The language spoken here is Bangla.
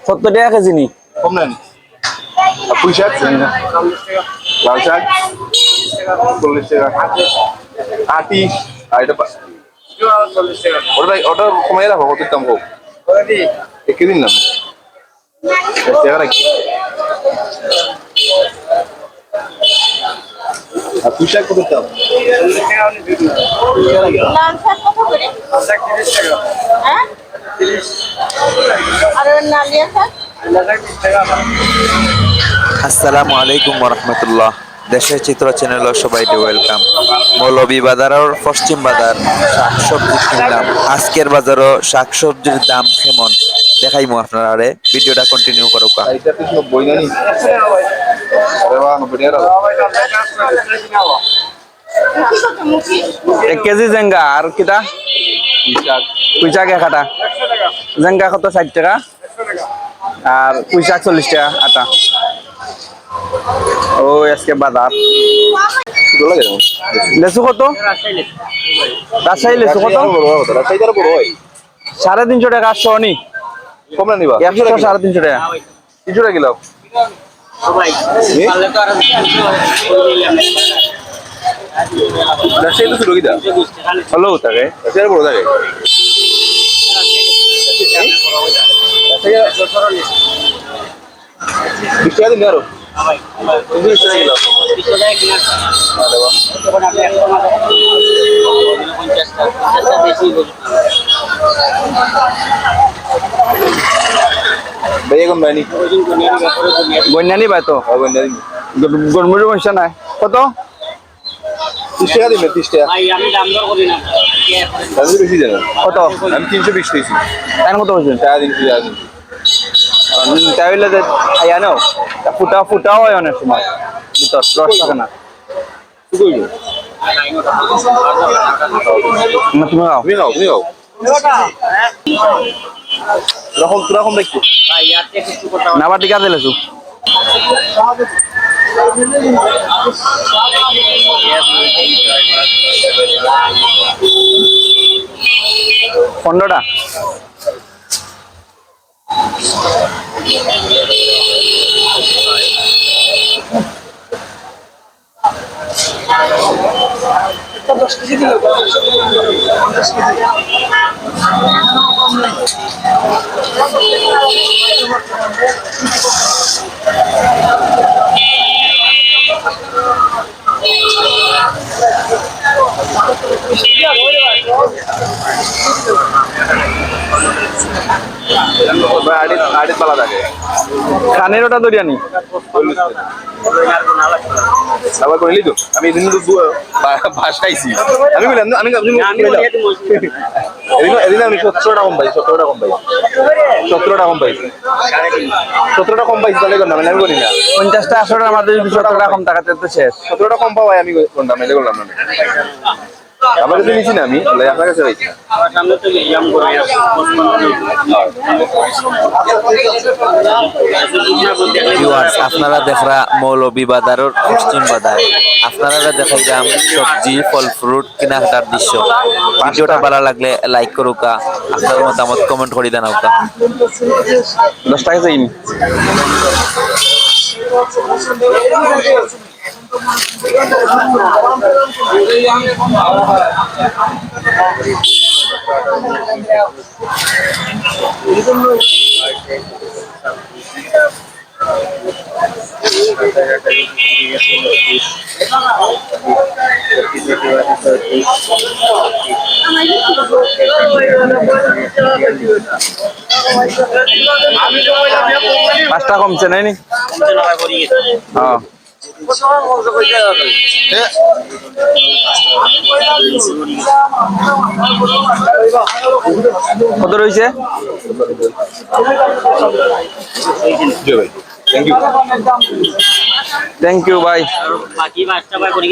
70 টাকা কেজি নি কম নেন পুঁই শাক লাল শাক 40 টাকা আটি আর এটা ওটা কমাই রাখো কত দাম হোক একই দিন নাম টাকা রাখি আর পুঁই শাক কত দাম লাল শাক কত করে? লাল শাক 30 টাকা। হ্যাঁ? 30। আর নালিয়া শাক? নালিয়া শাক 20 টাকা। আসসালামু আলাইকুম ওরহমতুল্লাহ। দেশের চিত্র চ্যানেল সবাইকে ওয়েলকাম। মৌলভীবাজার পশ্চিম বাজার শাকসবজি কিনলাম। আজকের বাজারও শাকসবজির দাম কেমন দেখাইমু আপনারা, ভিডিওটা কন্টিনিউ করুক। এটা তো সব বই জানি এক কেজি জেঙ্গা আর কিটা পুঁই শাক এক আটা জেঙ্গা কত 60 টাকা আর পুঁই শাক 40 টাকা আটা। ও আজকে বাজার লেচু কত? রাজশাহী লেচু কত? 350 টাকা 800 নি কম না নিবা 100 350 টাকা 300 টাকা কিলো রাজশাহী তো ছিল কিটা হলো তাকে রাজশাহী বড় থাকে বিশ টাকা দিন আরো 20 টাকা কিলো ভাই এখন বাইনি বন্যা নি ভাই তো গরমুর সমস্যা নাই কত 30 টাকা দিবেন 30 টাকা আমি দাম দর করি না আমি বেশি জানেন কত আমি 320 দিয়েছি এখন কত বলছেন? টাকা দিন তাহলে খাইয়া নাও ফুটাও হয় অনেক সময় ভিতর রস থাকে না। কি কইবে তুমি খাও তুমি খাও রকম দেখো ভাই আর কিছু কথা না আবার টিকা দিলেছু পনেরোটা আড়িত পালা থাকে খানের ওটা দরিয়ানি আবার কইলি তো আমি এদিন তো ভাষাইছি আমি বললাম আমি এদিন আমি 17 টাকা কম পাইছি 17 টাকা কম পাইছি 17 টাকা কম পাইছি 17 টাকা কম পাইছি তাহলে কোন আমি করি না 50টা 100টার আমাদের 17 টাকা কম টাকাতে তো শেষ 17 টাকা কম পাওয়াই আমি কোনটা মেলে করলাম না আমার কাছে নিছি না আমি আপনার কাছে পাইছি আমার সামনে তো ইয়াম করে ভিউয়ার্স, আপনারা দেখরা মৌলভীবাজারের পশ্চিম বাজার, আপনারা দেখাইলাম সবজি ফল ফ্রুট কেনাকাটার দৃশ্য। ভিডিওটা ভালো লাগলে লাইক করুকা, আপনার মতামত কমেন্ট করে জানাউকা। 10 টাকা চাইনি পাঁচটা কমছে নাই নি হ্যাঁ কত রয়েছে? থ্যাংক ইউ ভাই বাকি 5টা ভাই করে